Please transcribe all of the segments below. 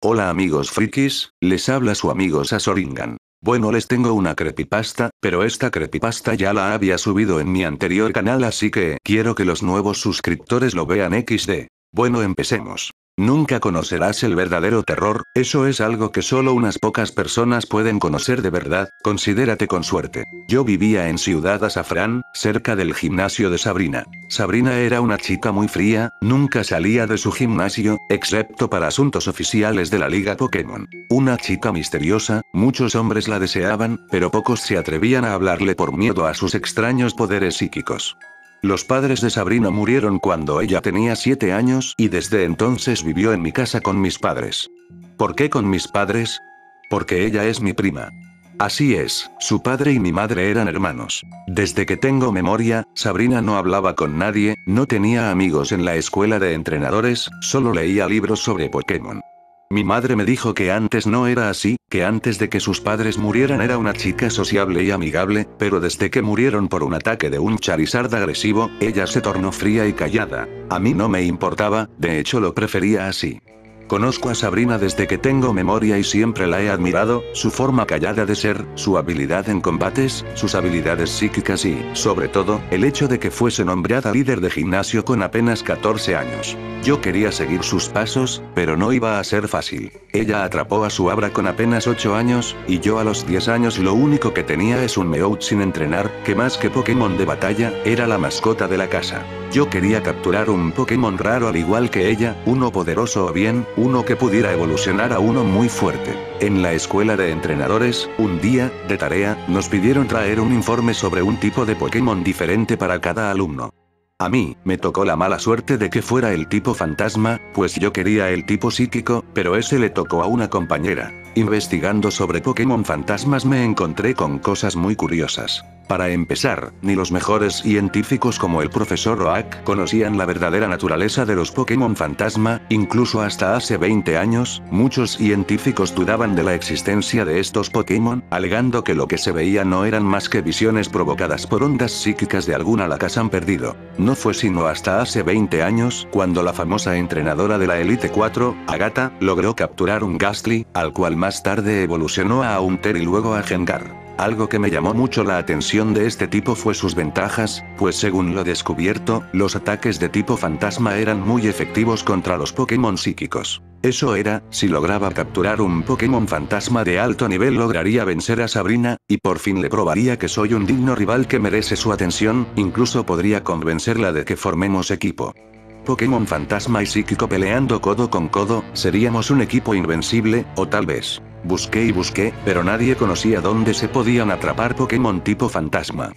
Hola amigos frikis, les habla su amigo Sasoringan. Bueno, les tengo una creepypasta, pero esta creepypasta ya la había subido en mi anterior canal, así que quiero que los nuevos suscriptores lo vean XD. Bueno, empecemos. Nunca conocerás el verdadero terror, eso es algo que solo unas pocas personas pueden conocer de verdad, considérate con suerte. Yo vivía en Ciudad Azafrán, cerca del gimnasio de Sabrina. Sabrina era una chica muy fría, nunca salía de su gimnasio, excepto para asuntos oficiales de la Liga Pokémon. Una chica misteriosa, muchos hombres la deseaban, pero pocos se atrevían a hablarle por miedo a sus extraños poderes psíquicos. Los padres de Sabrina murieron cuando ella tenía 7 años y desde entonces vivió en mi casa con mis padres. ¿Por qué con mis padres? Porque ella es mi prima. Así es, su padre y mi madre eran hermanos. Desde que tengo memoria, Sabrina no hablaba con nadie, no tenía amigos en la escuela de entrenadores, solo leía libros sobre Pokémon. Mi madre me dijo que antes no era así, que antes de que sus padres murieran era una chica sociable y amigable, pero desde que murieron por un ataque de un Charizard agresivo, ella se tornó fría y callada. A mí no me importaba, de hecho lo prefería así. Conozco a Sabrina desde que tengo memoria y siempre la he admirado, su forma callada de ser, su habilidad en combates, sus habilidades psíquicas y, sobre todo, el hecho de que fuese nombrada líder de gimnasio con apenas 14 años. Yo quería seguir sus pasos, pero no iba a ser fácil. Ella atrapó a su Abra con apenas 8 años, y yo a los 10 años lo único que tenía es un Meowth sin entrenar, que más que Pokémon de batalla, era la mascota de la casa. Yo quería capturar un Pokémon raro al igual que ella, uno poderoso o bien, uno que pudiera evolucionar a uno muy fuerte. En la escuela de entrenadores, un día, de tarea, nos pidieron traer un informe sobre un tipo de Pokémon diferente para cada alumno. A mí, me tocó la mala suerte de que fuera el tipo fantasma, pues yo quería el tipo psíquico, pero ese le tocó a una compañera. Investigando sobre Pokémon fantasmas me encontré con cosas muy curiosas. Para empezar, ni los mejores científicos como el profesor Oak conocían la verdadera naturaleza de los Pokémon fantasma, incluso hasta hace 20 años, muchos científicos dudaban de la existencia de estos Pokémon, alegando que lo que se veía no eran más que visiones provocadas por ondas psíquicas de algún alakazam perdido. No fue sino hasta hace 20 años, cuando la famosa entrenadora de la Elite 4, Agatha, logró capturar un Gastly, al cual más tarde evolucionó a Haunter y luego a Gengar. Algo que me llamó mucho la atención de este tipo fue sus ventajas, pues según lo descubierto, los ataques de tipo fantasma eran muy efectivos contra los Pokémon psíquicos. Eso era, si lograba capturar un Pokémon fantasma de alto nivel lograría vencer a Sabrina, y por fin le probaría que soy un digno rival que merece su atención, incluso podría convencerla de que formemos equipo. Pokémon fantasma y psíquico peleando codo con codo, seríamos un equipo invencible, o tal vez. Busqué y busqué, pero nadie conocía dónde se podían atrapar Pokémon tipo fantasma.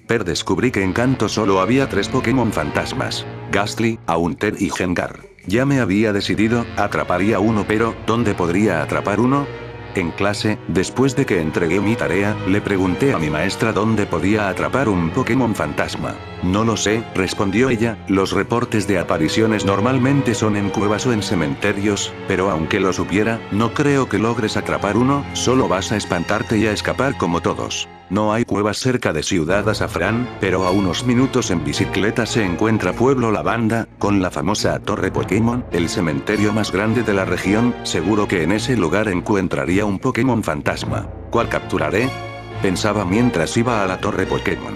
Pero descubrí que en Kanto solo había 3 Pokémon fantasmas: Gastly, Haunter y Gengar. Ya me había decidido, atraparía uno, pero ¿dónde podría atrapar uno? En clase, después de que entregué mi tarea, le pregunté a mi maestra dónde podía atrapar un Pokémon fantasma. No lo sé, respondió ella, los reportes de apariciones normalmente son en cuevas o en cementerios, pero aunque lo supiera, no creo que logres atrapar uno, solo vas a espantarte y a escapar como todos. No hay cuevas cerca de Ciudad Azafrán, pero a unos minutos en bicicleta se encuentra Pueblo Lavanda, con la famosa Torre Pokémon, el cementerio más grande de la región, seguro que en ese lugar encontraría un Pokémon fantasma. ¿Cuál capturaré? Pensaba mientras iba a la Torre Pokémon.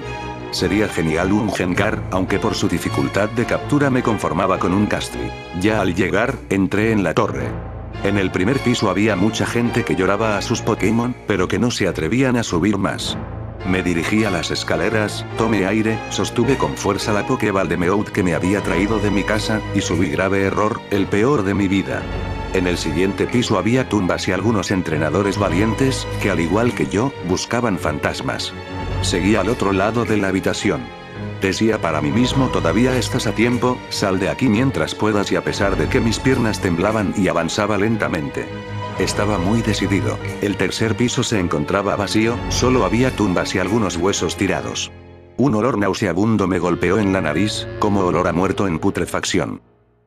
Sería genial un Gengar, aunque por su dificultad de captura me conformaba con un Gastly. Ya al llegar, entré en la torre. En el primer piso había mucha gente que lloraba a sus Pokémon, pero que no se atrevían a subir más. Me dirigí a las escaleras, tomé aire, sostuve con fuerza la Pokéball de Meowth que me había traído de mi casa, y subí grave error, el peor de mi vida. En el siguiente piso había tumbas y algunos entrenadores valientes, que al igual que yo, buscaban fantasmas. Seguí al otro lado de la habitación. Decía para mí mismo: todavía estás a tiempo, sal de aquí mientras puedas, y a pesar de que mis piernas temblaban y avanzaba lentamente. Estaba muy decidido. El tercer piso se encontraba vacío, solo había tumbas y algunos huesos tirados. Un olor nauseabundo me golpeó en la nariz, como olor a muerto en putrefacción.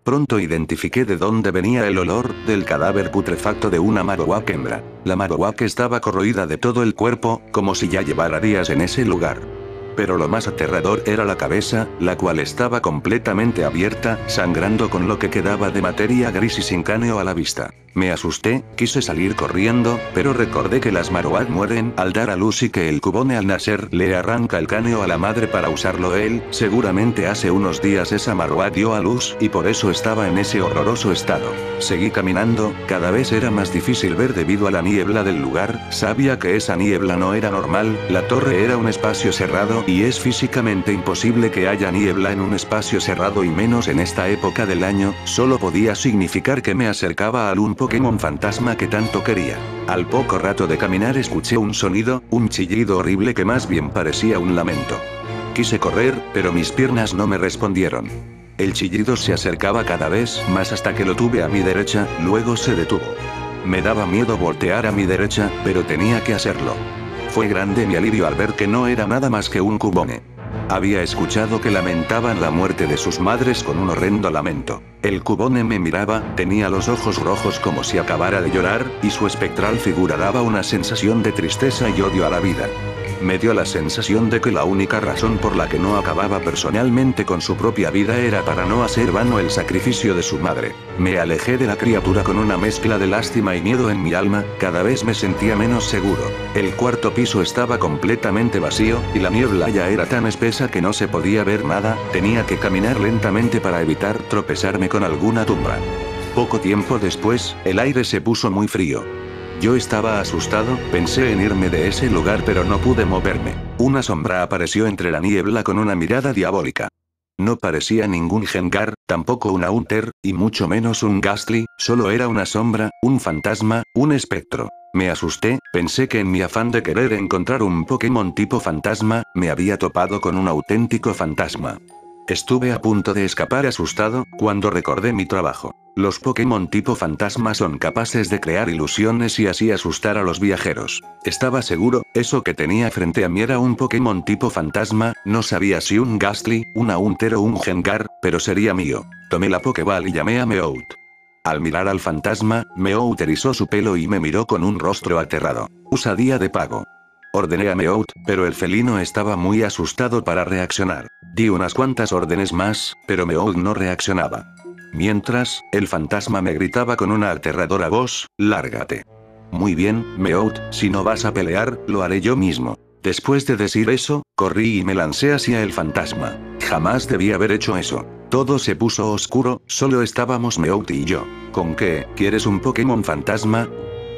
Pronto identifiqué de dónde venía el olor, del cadáver putrefacto de una Marowak hembra. La Marowak estaba corroída de todo el cuerpo, como si ya llevara días en ese lugar. Pero lo más aterrador era la cabeza, la cual estaba completamente abierta, sangrando con lo que quedaba de materia gris y sin cráneo a la vista. Me asusté, quise salir corriendo, pero recordé que las Marowak mueren al dar a luz y que el Cubone al nacer le arranca el cráneo a la madre para usarlo él. Seguramente hace unos días esa Marowak dio a luz y por eso estaba en ese horroroso estado. Seguí caminando, cada vez era más difícil ver debido a la niebla del lugar. Sabía que esa niebla no era normal, la torre era un espacio cerrado y es físicamente imposible que haya niebla en un espacio cerrado y menos en esta época del año. Solo podía significar que me acercaba a algún Pokémon fantasma que tanto quería. Al poco rato de caminar escuché un sonido, un chillido horrible que más bien parecía un lamento. Quise correr, pero mis piernas no me respondieron. El chillido se acercaba cada vez más hasta que lo tuve a mi derecha, luego se detuvo. Me daba miedo voltear a mi derecha, pero tenía que hacerlo. Fue grande mi alivio al ver que no era nada más que un Cubone. Había escuchado que lamentaban la muerte de sus madres con un horrendo lamento. El Cubone me miraba, tenía los ojos rojos como si acabara de llorar, y su espectral figura daba una sensación de tristeza y odio a la vida. Me dio la sensación de que la única razón por la que no acababa personalmente con su propia vida era para no hacer vano el sacrificio de su madre. Me alejé de la criatura con una mezcla de lástima y miedo en mi alma, cada vez me sentía menos seguro. El cuarto piso estaba completamente vacío, y la niebla ya era tan espesa que no se podía ver nada, tenía que caminar lentamente para evitar tropezarme con alguna tumba. Poco tiempo después, el aire se puso muy frío. Yo estaba asustado, pensé en irme de ese lugar pero no pude moverme. Una sombra apareció entre la niebla con una mirada diabólica. No parecía ningún Gengar, tampoco un Haunter, y mucho menos un Gastly, solo era una sombra, un fantasma, un espectro. Me asusté, pensé que en mi afán de querer encontrar un Pokémon tipo fantasma, me había topado con un auténtico fantasma. Estuve a punto de escapar asustado, cuando recordé mi trabajo. Los Pokémon tipo fantasma son capaces de crear ilusiones y así asustar a los viajeros. Estaba seguro, eso que tenía frente a mí era un Pokémon tipo fantasma, no sabía si un Gastly, un Haunter o un Gengar, pero sería mío. Tomé la Pokéball y llamé a Meowth. Al mirar al fantasma, Meowth erizó su pelo y me miró con un rostro aterrado. Usa día de pago. Ordené a Meowth, pero el felino estaba muy asustado para reaccionar. Di unas cuantas órdenes más, pero Meowth no reaccionaba. Mientras, el fantasma me gritaba con una aterradora voz, «Lárgate». Muy bien, Meowth, si no vas a pelear, lo haré yo mismo. Después de decir eso, corrí y me lancé hacia el fantasma. Jamás debí haber hecho eso. Todo se puso oscuro, solo estábamos Meowth y yo. ¿Con qué? ¿Quieres un Pokémon fantasma?,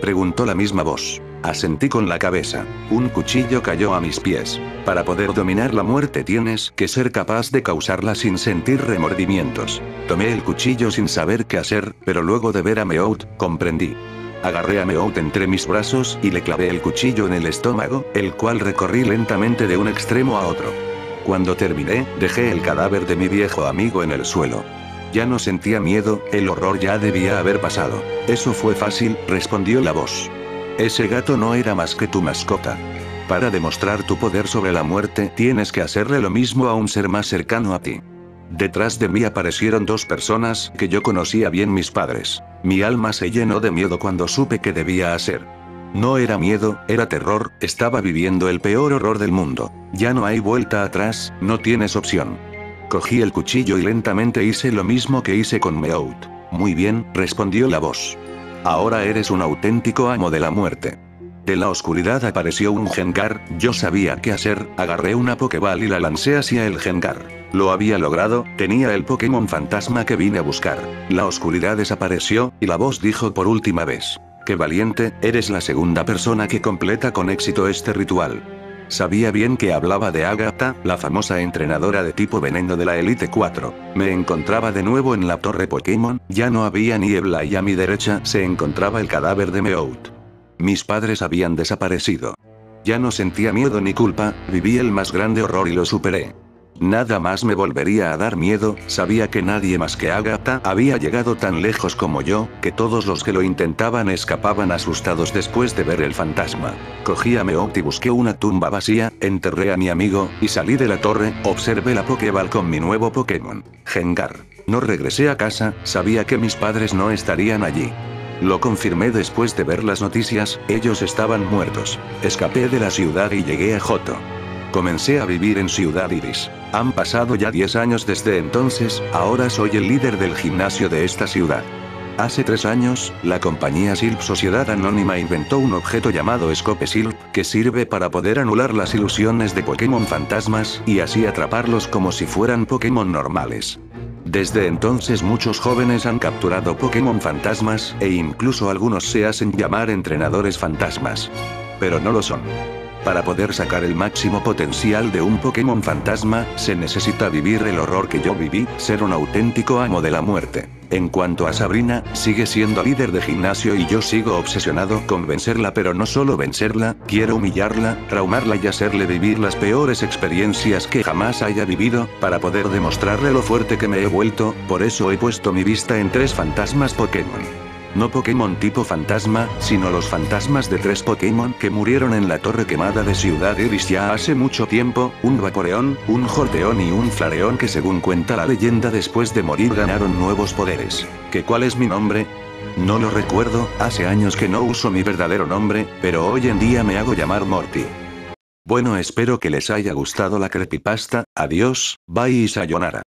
preguntó la misma voz. Asentí con la cabeza. Un cuchillo cayó a mis pies. Para poder dominar la muerte tienes que ser capaz de causarla sin sentir remordimientos. Tomé el cuchillo sin saber qué hacer, pero luego de ver a Meowth, comprendí. Agarré a Meowth entre mis brazos y le clavé el cuchillo en el estómago, el cual recorrí lentamente de un extremo a otro. Cuando terminé, dejé el cadáver de mi viejo amigo en el suelo. Ya no sentía miedo, el horror ya debía haber pasado. Eso fue fácil, respondió la voz. Ese gato no era más que tu mascota. Para demostrar tu poder sobre la muerte, tienes que hacerle lo mismo a un ser más cercano a ti. Detrás de mí aparecieron dos personas que yo conocía bien, mis padres. Mi alma se llenó de miedo cuando supe qué debía hacer. No era miedo, era terror, estaba viviendo el peor horror del mundo. Ya no hay vuelta atrás, no tienes opción. Cogí el cuchillo y lentamente hice lo mismo que hice con Meowth. Muy bien, respondió la voz. Ahora eres un auténtico amo de la muerte. De la oscuridad apareció un Gengar, yo sabía qué hacer, agarré una Pokéball y la lancé hacia el Gengar. Lo había logrado, tenía el Pokémon fantasma que vine a buscar. La oscuridad desapareció, y la voz dijo por última vez. ¡Qué valiente! Eres la segunda persona que completa con éxito este ritual. Sabía bien que hablaba de Agatha, la famosa entrenadora de tipo veneno de la Elite 4. Me encontraba de nuevo en la torre Pokémon, ya no había niebla y a mi derecha se encontraba el cadáver de Meowth. Mis padres habían desaparecido. Ya no sentía miedo ni culpa, viví el más grande horror y lo superé. Nada más me volvería a dar miedo, sabía que nadie más que Agatha había llegado tan lejos como yo, que todos los que lo intentaban escapaban asustados después de ver el fantasma. Cogí a Meowth y busqué una tumba vacía, enterré a mi amigo, y salí de la torre, observé la Pokéball con mi nuevo Pokémon, Gengar. No regresé a casa, sabía que mis padres no estarían allí. Lo confirmé después de ver las noticias, ellos estaban muertos. Escapé de la ciudad y llegué a Johto. Comencé a vivir en Ciudad Iris. Han pasado ya 10 años desde entonces, ahora soy el líder del gimnasio de esta ciudad. Hace 3 años, la compañía Silp Sociedad Anónima inventó un objeto llamado Scope Silp, que sirve para poder anular las ilusiones de Pokémon fantasmas, y así atraparlos como si fueran Pokémon normales. Desde entonces muchos jóvenes han capturado Pokémon fantasmas, e incluso algunos se hacen llamar entrenadores fantasmas. Pero no lo son. Para poder sacar el máximo potencial de un Pokémon fantasma, se necesita vivir el horror que yo viví, ser un auténtico amo de la muerte. En cuanto a Sabrina, sigue siendo líder de gimnasio y yo sigo obsesionado con vencerla, pero no solo vencerla, quiero humillarla, traumarla y hacerle vivir las peores experiencias que jamás haya vivido, para poder demostrarle lo fuerte que me he vuelto. Por eso he puesto mi vista en 3 fantasmas Pokémon. No Pokémon tipo fantasma, sino los fantasmas de 3 Pokémon que murieron en la torre quemada de Ciudad Iris ya hace mucho tiempo, un Vaporeon, un Jolteon y un Flareon que según cuenta la leyenda después de morir ganaron nuevos poderes. ¿Qué cuál es mi nombre? No lo recuerdo, hace años que no uso mi verdadero nombre, pero hoy en día me hago llamar Morty. Bueno, espero que les haya gustado la creepypasta, adiós, bye y sayonara.